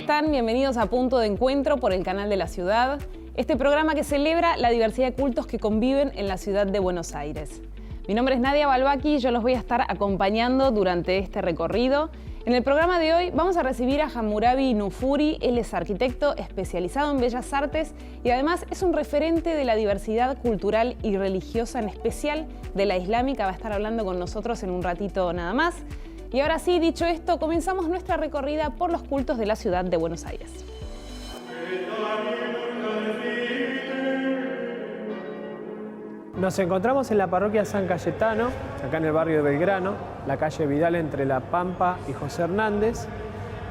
están? Bienvenidos a Punto de Encuentro por el canal de la ciudad, este programa que celebra la diversidad de cultos que conviven en la ciudad de Buenos Aires. Mi nombre es Nadia Balbaki y yo los voy a estar acompañando durante este recorrido. En el programa de hoy vamos a recibir a Hammurabi Nufuri. Él es arquitecto especializado en bellas artes y además es un referente de la diversidad cultural y religiosa, en especial de la islámica. Va a estar hablando con nosotros en un ratito nada más. Y ahora sí, dicho esto, comenzamos nuestra recorrida por los cultos de la ciudad de Buenos Aires. Nos encontramos en la parroquia San Cayetano, acá en el barrio de Belgrano, la calle Vidal entre La Pampa y José Hernández.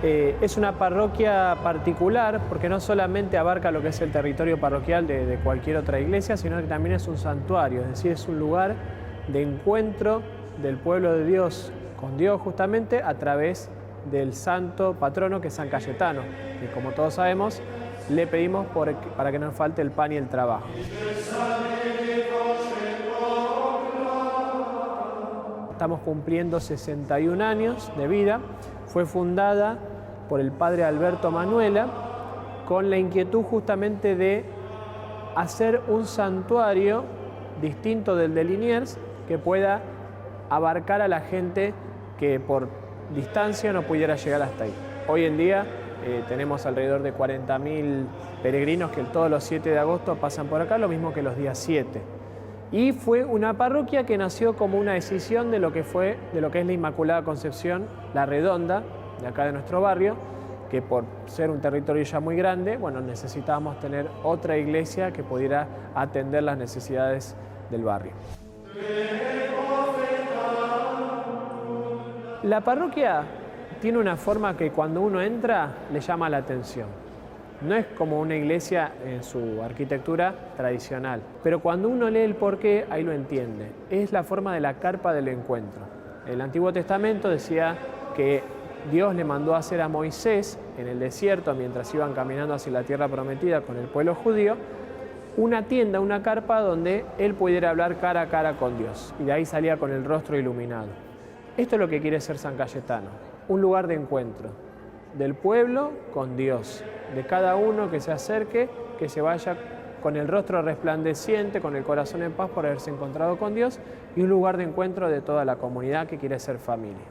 Es una parroquia particular porque no solamente abarca lo que es el territorio parroquial de cualquier otra iglesia, sino que también es un santuario, es decir, es un lugar de encuentro del pueblo de Dios con Dios justamente a través del santo patrono que es San Cayetano, que como todos sabemos le pedimos para que no nos falte el pan y el trabajo. Estamos cumpliendo 61 años de vida. Fue fundada por el padre Alberto Manuela con la inquietud justamente de hacer un santuario distinto del de Liniers que pueda abarcar a la gente que por distancia no pudiera llegar hasta ahí. Hoy en día tenemos alrededor de 40.000 peregrinos que todos los 7 de agosto pasan por acá, lo mismo que los días 7. Y fue una parroquia que nació como una decisión de lo que es la Inmaculada Concepción, La Redonda, de acá de nuestro barrio, que por ser un territorio ya muy grande, bueno, necesitábamos tener otra iglesia que pudiera atender las necesidades del barrio. La parroquia tiene una forma que cuando uno entra le llama la atención. No es como una iglesia en su arquitectura tradicional, pero cuando uno lee el porqué, ahí lo entiende. Es la forma de la carpa del encuentro. El Antiguo Testamento decía que Dios le mandó a hacer a Moisés en el desierto, mientras iban caminando hacia la tierra prometida con el pueblo judío, una tienda, una carpa donde él pudiera hablar cara a cara con Dios. Y de ahí salía con el rostro iluminado. Esto es lo que quiere ser San Cayetano, un lugar de encuentro del pueblo con Dios, de cada uno que se acerque, que se vaya con el rostro resplandeciente, con el corazón en paz por haberse encontrado con Dios, y un lugar de encuentro de toda la comunidad que quiere ser familia.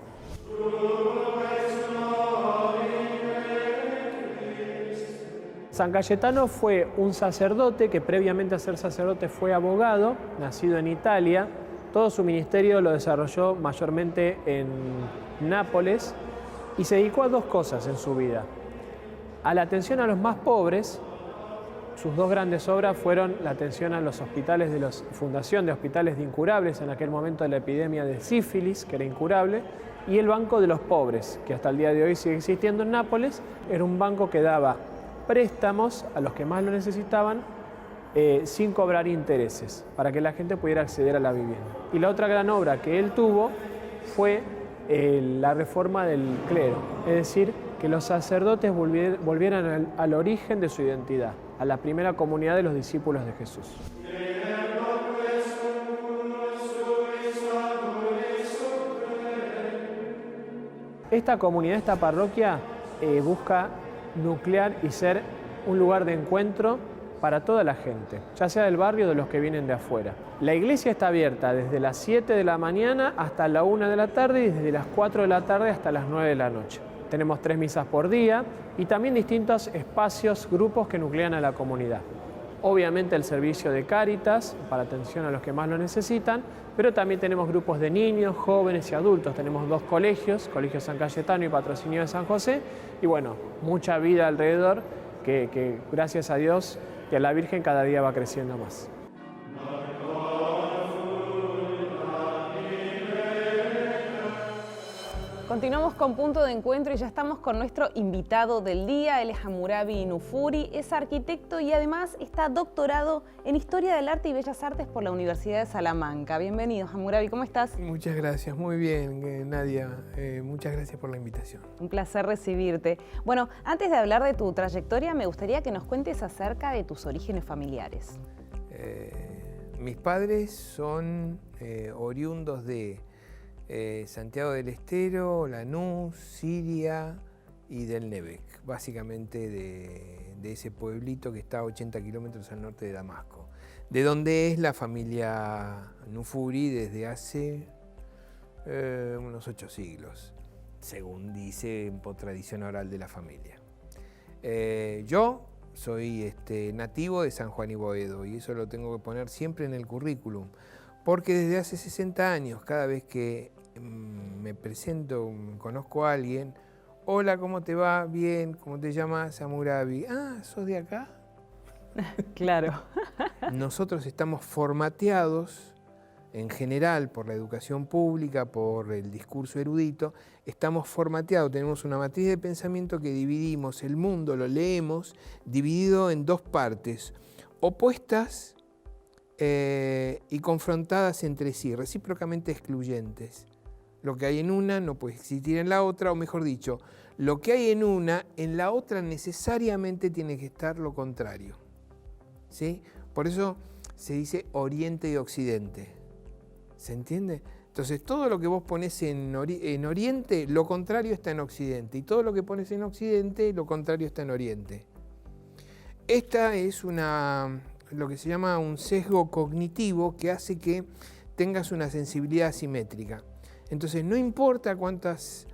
San Cayetano fue un sacerdote que previamente a ser sacerdote fue abogado, nacido en Italia. Todo su ministerio lo desarrolló mayormente en Nápoles y se dedicó a dos cosas en su vida. A la atención a los más pobres. Sus dos grandes obras fueron la atención a los hospitales de la Fundación de Hospitales de Incurables en aquel momento de la epidemia de sífilis, que era incurable, y el Banco de los Pobres, que hasta el día de hoy sigue existiendo en Nápoles. Era un banco que daba préstamos a los que más lo necesitaban sin cobrar intereses, para que la gente pudiera acceder a la vivienda. Y la otra gran obra que él tuvo fue la reforma del clero, es decir, que los sacerdotes volvieran al origen de su identidad, a la primera comunidad de los discípulos de Jesús. Esta comunidad, esta parroquia, busca nuclear y ser un lugar de encuentro para toda la gente, ya sea del barrio o de los que vienen de afuera. La iglesia está abierta desde las 7 de la mañana hasta la 1 de la tarde y desde las 4 de la tarde hasta las 9 de la noche. Tenemos 3 misas por día y también distintos espacios, grupos que nuclean a la comunidad. Obviamente el servicio de Cáritas para atención a los que más lo necesitan, pero también tenemos grupos de niños, jóvenes y adultos. Tenemos 2 colegios, Colegio San Cayetano y Patrocinio de San José, y bueno, mucha vida alrededor que gracias a Dios que la Virgen cada día va creciendo más. Continuamos con Punto de Encuentro y ya estamos con nuestro invitado del día. Él es Hammurabi Nufuri, es arquitecto y además está doctorado en Historia del Arte y Bellas Artes por la Universidad de Salamanca. Bienvenido, Hammurabi, ¿cómo estás? Muchas gracias, muy bien, Nadia. Muchas gracias por la invitación. Un placer recibirte. Bueno, antes de hablar de tu trayectoria, me gustaría que nos cuentes acerca de tus orígenes familiares. Mis padres son oriundos de Santiago del Estero, Lanús, Siria y del Nebek, básicamente de ese pueblito que está a 80 kilómetros al norte de Damasco, de donde es la familia Nufuri desde hace unos 8 siglos, según dice por tradición oral de la familia. Yo soy nativo de San Juan y Boedo, y eso lo tengo que poner siempre en el currículum, porque desde hace 60 años, cada vez que me presento, conozco a alguien, hola, ¿cómo te va? Bien, ¿cómo te llamas? Hammurabi. Ah, ¿sos de acá? Claro. Nosotros estamos formateados, en general, por la educación pública, por el discurso erudito, estamos formateados, tenemos una matriz de pensamiento que dividimos el mundo, lo leemos, dividido en 2 partes, opuestas y confrontadas entre sí, recíprocamente excluyentes. Lo que hay en una no puede existir en la otra, o mejor dicho, lo que hay en la otra necesariamente tiene que estar lo contrario. ¿Sí? Por eso se dice Oriente y Occidente. ¿Se entiende? Entonces, todo lo que vos pones en Oriente, lo contrario está en Occidente. Y todo lo que pones en Occidente, lo contrario está en Oriente. Esta es lo que se llama un sesgo cognitivo que hace que tengas una sensibilidad asimétrica. Entonces, no importa cuántas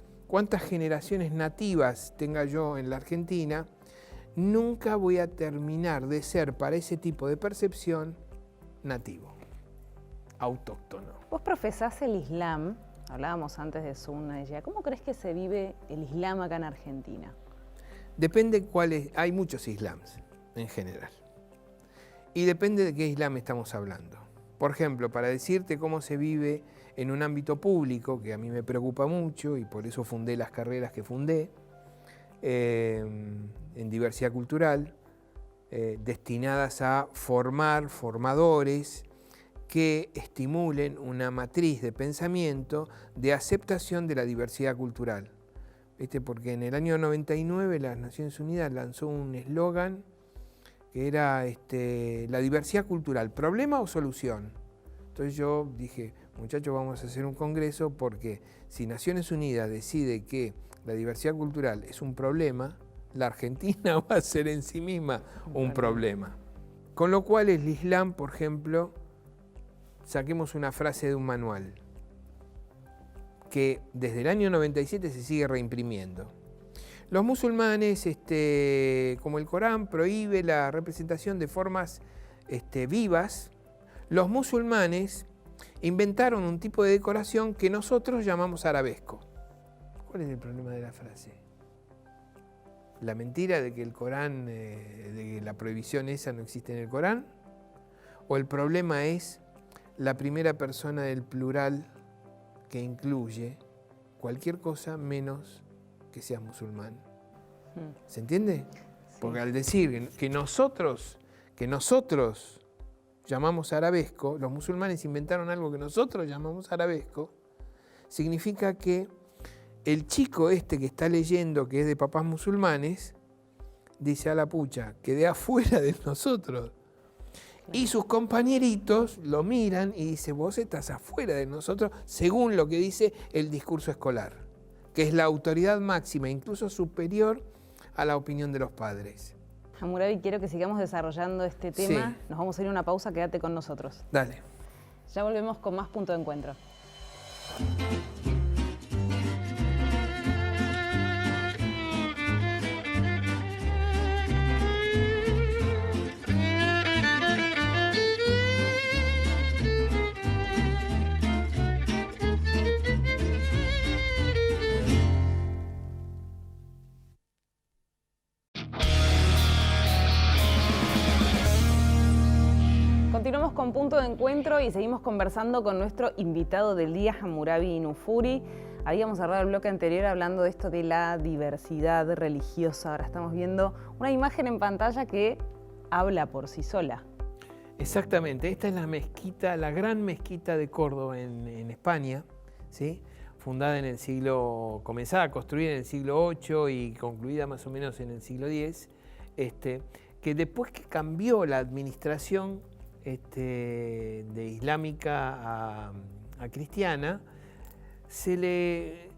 generaciones nativas tenga yo en la Argentina, nunca voy a terminar de ser para ese tipo de percepción nativo, autóctono. Vos profesás el Islam, hablábamos antes de Sunna y Shia. ¿Cómo crees que se vive el Islam acá en Argentina? Depende hay muchos islams en general. Y depende de qué Islam estamos hablando. Por ejemplo, para decirte cómo se vive en un ámbito público, que a mí me preocupa mucho y por eso fundé las carreras que fundé, en diversidad cultural, destinadas a formar formadores que estimulen una matriz de pensamiento de aceptación de la diversidad cultural. ¿Viste? Porque en el año 99 las Naciones Unidas lanzó un eslogan que era la diversidad cultural, ¿problema o solución? Entonces yo dije, muchachos, vamos a hacer un congreso porque si Naciones Unidas decide que la diversidad cultural es un problema, la Argentina va a ser en sí misma un problema. Con lo cual el Islam, por ejemplo, saquemos una frase de un manual que desde el año 97 se sigue reimprimiendo. Los musulmanes, como el Corán prohíbe la representación de formas vivas, los musulmanes inventaron un tipo de decoración que nosotros llamamos arabesco. ¿Cuál es el problema de la frase? ¿La mentira de que el Corán, de que la prohibición esa no existe en el Corán? ¿O el problema es la primera persona del plural que incluye cualquier cosa menos que seas musulmán? ¿Se entiende? Sí. Porque al decir que nosotros llamamos arabesco, los musulmanes inventaron algo que nosotros llamamos arabesco, significa que el chico que está leyendo, que es de papás musulmanes, dice a la pucha, quedé afuera de nosotros. Y sus compañeritos lo miran y dicen, vos estás afuera de nosotros, según lo que dice el discurso escolar, que es la autoridad máxima, incluso superior a la opinión de los padres. Hammurabi, quiero que sigamos desarrollando este tema. Sí. Nos vamos a ir a una pausa, quédate con nosotros. Dale. Ya volvemos con más Punto de Encuentro. Continuamos con Punto de Encuentro y seguimos conversando con nuestro invitado del día, Hammurabi Nufuri. Habíamos cerrado el bloque anterior hablando de esto de la diversidad religiosa. Ahora estamos viendo una imagen en pantalla que habla por sí sola. Exactamente. Esta es la mezquita, la gran mezquita de Córdoba en España, ¿sí? Fundada en el siglo, comenzada a construir en el siglo VIII y concluida más o menos en el siglo X, que después que cambió la administración de islámica a cristiana, se le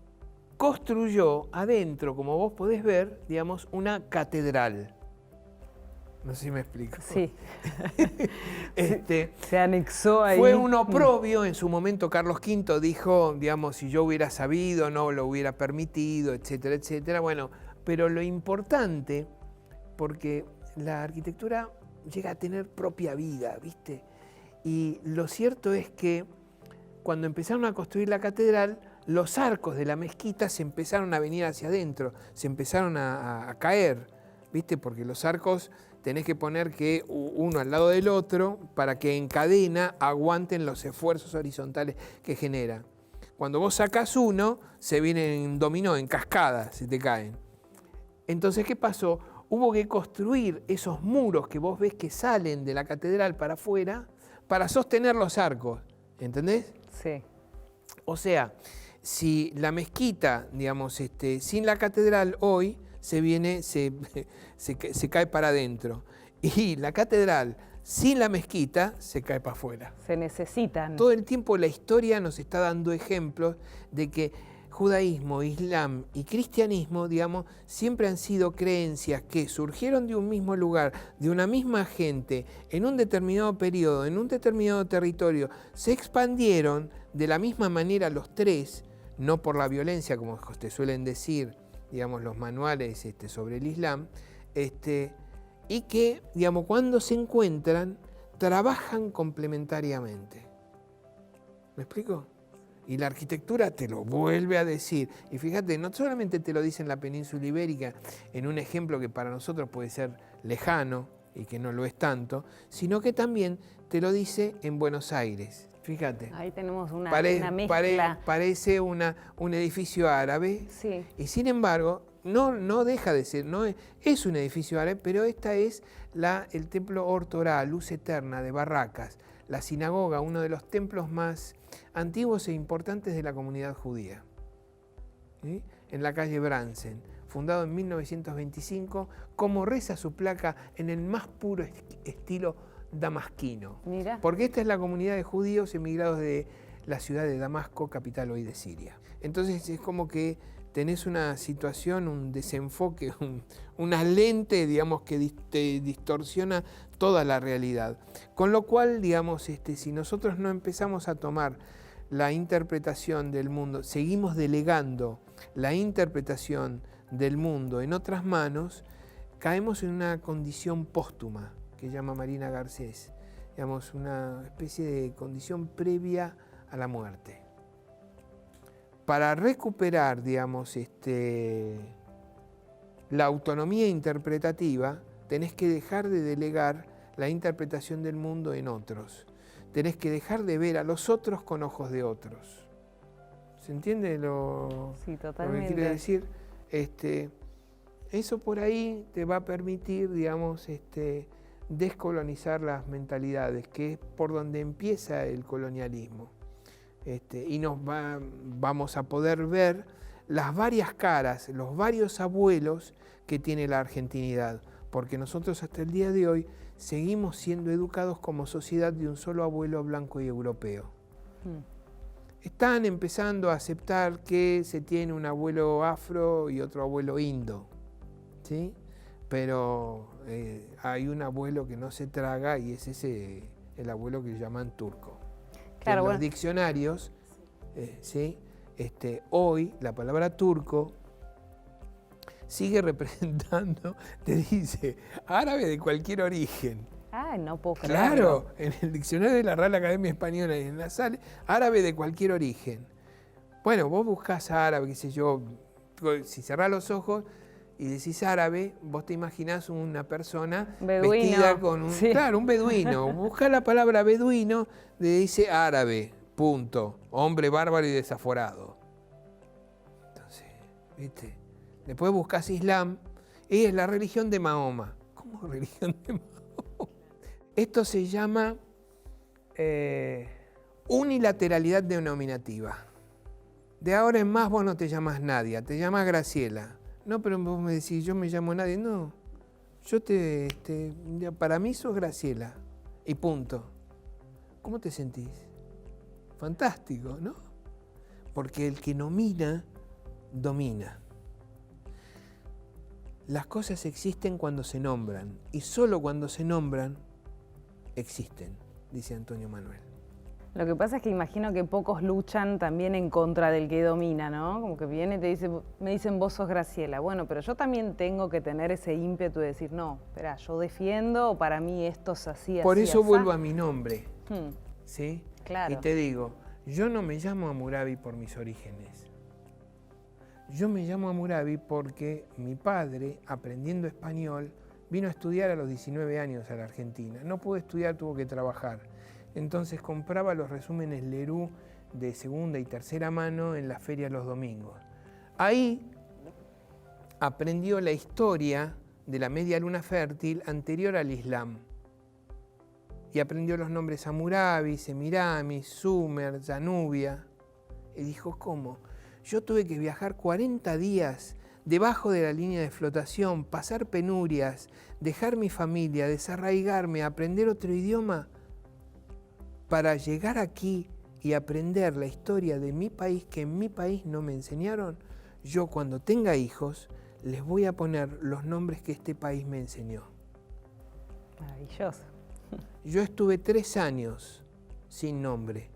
construyó adentro, como vos podés ver, digamos, una catedral. No sé si me explico. Sí. Se anexó ahí. Fue un oprobio, en su momento Carlos V dijo, digamos, si yo hubiera sabido, no lo hubiera permitido, etcétera, etcétera. Bueno, pero lo importante, porque la arquitectura llega a tener propia vida, ¿viste? Y lo cierto es que cuando empezaron a construir la catedral, los arcos de la mezquita se empezaron a venir hacia adentro, se empezaron a caer, ¿viste? Porque los arcos tenés que poner que uno al lado del otro para que en cadena aguanten los esfuerzos horizontales que genera. Cuando vos sacás uno, se viene en dominó, en cascada, se te caen. Entonces, ¿qué pasó? Hubo que construir esos muros que vos ves que salen de la catedral para afuera para sostener los arcos, ¿entendés? Sí. O sea, si la mezquita, digamos, sin la catedral hoy, se cae para adentro. Y la catedral sin la mezquita se cae para afuera. Se necesitan. Todo el tiempo la historia nos está dando ejemplos de que judaísmo, islam y cristianismo, digamos, siempre han sido creencias que surgieron de un mismo lugar, de una misma gente, en un determinado periodo, en un determinado territorio, se expandieron de la misma manera los tres, no por la violencia, como te suelen decir, digamos, los manuales sobre el Islam, y que, digamos, cuando se encuentran, trabajan complementariamente. ¿Me explico? Y la arquitectura te lo vuelve a decir. Y fíjate, no solamente te lo dice en la península ibérica, en un ejemplo que para nosotros puede ser lejano y que no lo es tanto, sino que también te lo dice en Buenos Aires. Fíjate. Ahí tenemos una mezcla. Parece un edificio árabe, sí. Y sin embargo, no deja de ser, es un edificio árabe, pero esta es el templo Or Torah, Luz Eterna de Barracas, la sinagoga, uno de los templos más antiguos e importantes de la comunidad judía, ¿sí? En la calle Bransen, fundado en 1925, como reza su placa en el más puro estilo damasquino. Mira. Porque esta es la comunidad de judíos emigrados de la ciudad de Damasco, capital hoy de Siria. Entonces es como que tenés una situación, un desenfoque, una lente, digamos, que te distorsiona toda la realidad. Con lo cual, digamos, si nosotros no empezamos a tomar la interpretación del mundo, seguimos delegando la interpretación del mundo en otras manos, caemos en una condición póstuma, que llama Marina Garcés, digamos, una especie de condición previa a la muerte. Para recuperar, digamos, la autonomía interpretativa, tenés que dejar de delegar la interpretación del mundo en otros. Tenés que dejar de ver a los otros con ojos de otros. ¿Se entiende Sí, lo totalmente. que quiere decir? Eso por ahí te va a permitir, digamos, descolonizar las mentalidades, que es por donde empieza el colonialismo. Y vamos a poder ver las varias caras, los varios abuelos que tiene la argentinidad, porque nosotros hasta el día de hoy seguimos siendo educados como sociedad de un solo abuelo blanco y europeo. Están empezando a aceptar que se tiene un abuelo afro y otro abuelo indo, ¿sí? Pero hay un abuelo que no se traga y es el abuelo que llaman turco. Claro, en bueno. los diccionarios, ¿sí? Hoy la palabra turco sigue representando, te dice, árabe de cualquier origen. Ah, no puedo creerlo. Claro, en el diccionario de la Real Academia Española y en la SAL, árabe de cualquier origen. Bueno, vos buscás árabe, qué sé yo, si cerrás los ojos y decís árabe, vos te imaginás una persona beduino, vestida con sí. Claro, un beduino. Buscá la palabra beduino, le dice árabe, punto. Hombre bárbaro y desaforado. Entonces, ¿viste? Después buscás islam, y es la religión de Mahoma. ¿Cómo religión de Mahoma? Esto se llama unilateralidad denominativa. De ahora en más vos no te llamas Nadia, te llamas Graciela. No, pero vos me decís, yo me llamo Nadia. No, yo para mí sos Graciela. Y punto. ¿Cómo te sentís? Fantástico, ¿no? Porque el que nomina domina. Las cosas existen cuando se nombran, y solo cuando se nombran, existen, dice Antonio Manuel. Lo que pasa es que imagino que pocos luchan también en contra del que domina, ¿no? Como que viene y te dice, me dicen vos sos Graciela. Bueno, pero yo también tengo que tener ese ímpetu de decir, no, espera, yo defiendo, para mí esto es así, así, Por eso así. vuelvo a mi nombre, ¿sí? Claro. Y te digo, yo no me llamo Hammurabi por mis orígenes. Yo me llamo Hammurabi porque mi padre, aprendiendo español, vino a estudiar a los 19 años a la Argentina. No pudo estudiar, tuvo que trabajar. Entonces compraba los resúmenes Leroux de segunda y tercera mano en las ferias los domingos. Ahí aprendió la historia de la media luna fértil anterior al Islam. Y aprendió los nombres Hammurabi, Semiramis, Sumer, Zanubia. Y dijo, ¿cómo? Yo tuve que viajar 40 días debajo de la línea de flotación, pasar penurias, dejar mi familia, desarraigarme, aprender otro idioma, para llegar aquí y aprender la historia de mi país que en mi país no me enseñaron. Yo cuando tenga hijos les voy a poner los nombres que este país me enseñó. Maravilloso. Yo estuve 3 años sin nombre,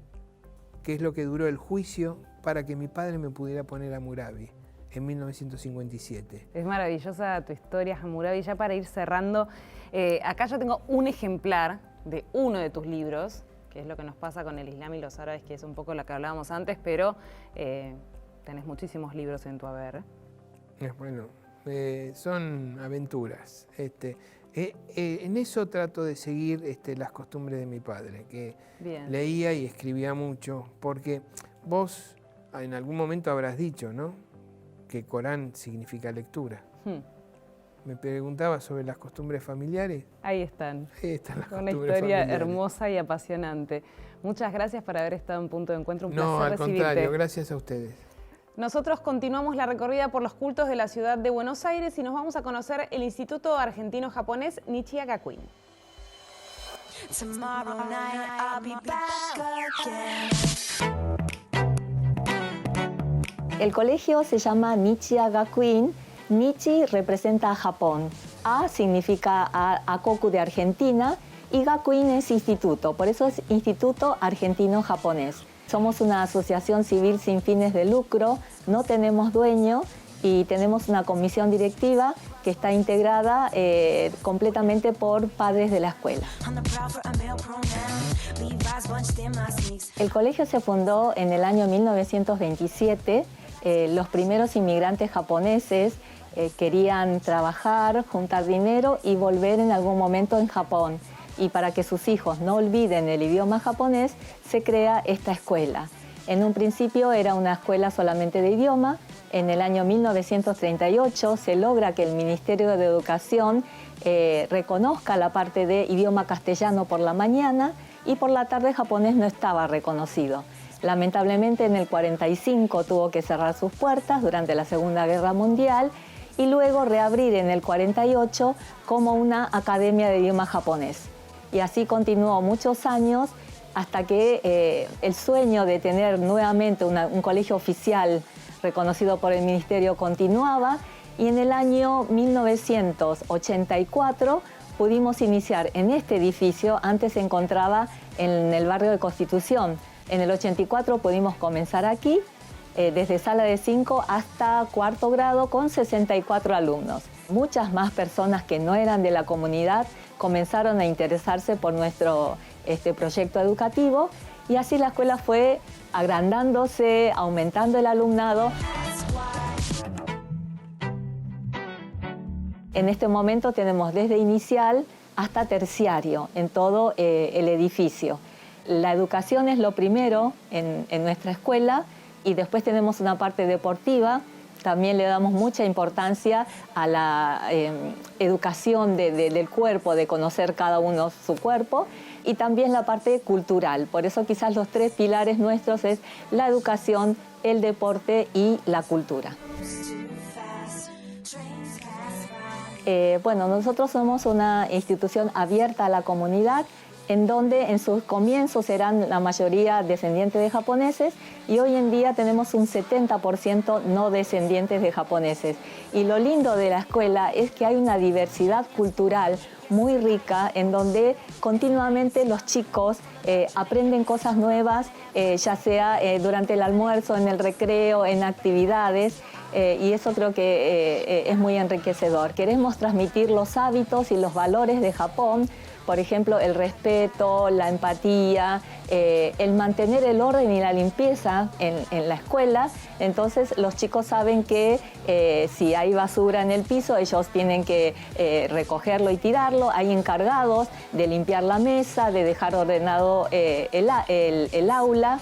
que es lo que duró el juicio para que mi padre me pudiera poner Hammurabi en 1957. Es maravillosa tu historia, Hammurabi. Ya para ir cerrando, acá yo tengo un ejemplar de uno de tus libros, que es lo que nos pasa con el Islam y los árabes, que es un poco lo que hablábamos antes, pero tenés muchísimos libros en tu haber. Bueno, son aventuras. En eso trato de seguir las costumbres de mi padre, que leía y escribía mucho, porque vos en algún momento habrás dicho, ¿no?, que Corán significa lectura. Me preguntaba sobre las costumbres familiares. Ahí están. Ahí están las Una costumbres historia familiares. Hermosa y apasionante. Muchas gracias por haber estado en Punto de Encuentro. Un No, placer al recibirte. contrario, gracias a ustedes. Nosotros continuamos la recorrida por los cultos de la ciudad de Buenos Aires y nos vamos a conocer el Instituto Argentino-Japonés Nichiya Gakuen. El colegio se llama Nichiya Gakuen. Nichi representa a Japón, A significa Akoku de Argentina y Gakuen es instituto, por eso es Instituto Argentino-Japonés. Somos una asociación civil sin fines de lucro, no tenemos dueño y tenemos una comisión directiva que está integrada completamente por padres de la escuela. El colegio se fundó en el año 1927. Los primeros inmigrantes japoneses querían trabajar, juntar dinero y volver en algún momento en Japón. Y para que sus hijos no olviden el idioma japonés, se crea esta escuela. En un principio era una escuela solamente de idioma. En el año 1938 se logra que el Ministerio de Educación reconozca la parte de idioma castellano por la mañana y por la tarde japonés no estaba reconocido. Lamentablemente en el 45 tuvo que cerrar sus puertas durante la Segunda Guerra Mundial y luego reabrir en el 48 como una academia de idioma japonés. Y así continuó muchos años hasta que el sueño de tener nuevamente un colegio oficial reconocido por el Ministerio continuaba y en el año 1984 pudimos iniciar en este edificio, antes se encontraba en el barrio de Constitución. En el 84 pudimos comenzar aquí, desde sala de 5 hasta cuarto grado con 64 alumnos. Muchas más personas que no eran de la comunidad comenzaron a interesarse por nuestro proyecto educativo y así la escuela fue agrandándose, aumentando el alumnado. En este momento tenemos desde inicial hasta terciario en todo el edificio. La educación es lo primero en nuestra escuela y después tenemos una parte deportiva. También le damos mucha importancia a la educación del cuerpo, de conocer cada uno su cuerpo, y también la parte cultural. Por eso quizás los 3 pilares nuestros es la educación, el deporte y la cultura. Bueno, nosotros somos una institución abierta a la comunidad. en donde en sus comienzos eran la mayoría descendientes de japoneses y hoy en día tenemos un 70% no descendientes de japoneses. Y lo lindo de la escuela es que hay una diversidad cultural muy rica en donde continuamente los chicos aprenden cosas nuevas, ya sea durante el almuerzo, en el recreo, en actividades, y eso creo que es muy enriquecedor. Queremos transmitir los hábitos y los valores de Japón. Por ejemplo, el respeto, la empatía, el mantener el orden y la limpieza en la escuela. Entonces los chicos saben que si hay basura en el piso, ellos tienen que recogerlo y tirarlo. Hay encargados de limpiar la mesa, de dejar ordenado el aula.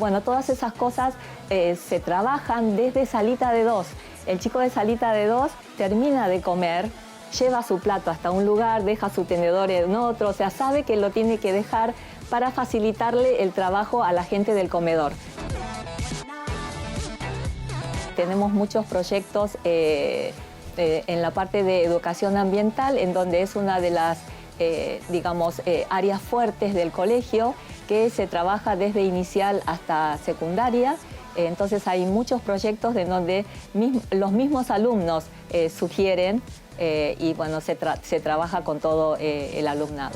Bueno, todas esas cosas se trabajan desde salita de 2. El chico de salita de 2 termina de comer, lleva su plato hasta un lugar, deja su tenedor en otro, o sea, sabe que lo tiene que dejar para facilitarle el trabajo a la gente del comedor. Tenemos muchos proyectos en la parte de educación ambiental, en donde es una de las, áreas fuertes del colegio, que se trabaja desde inicial hasta secundaria. Entonces hay muchos proyectos en donde los mismos alumnos sugieren y bueno, se trabaja con todo el alumnado.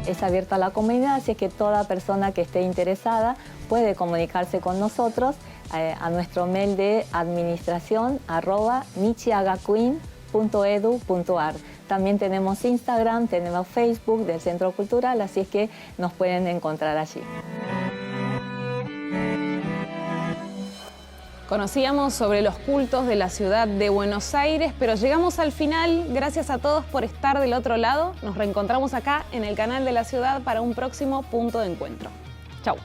Es abierta a la comunidad, así que toda persona que esté interesada puede comunicarse con nosotros a nuestro mail de administración@michiagakuin.edu.ar. También tenemos Instagram, tenemos Facebook del Centro Cultural, así es que nos pueden encontrar allí. Conocíamos sobre los cultos de la ciudad de Buenos Aires, pero llegamos al final. Gracias a todos por estar del otro lado. Nos reencontramos acá en el canal de la ciudad para un próximo punto de encuentro. Chau.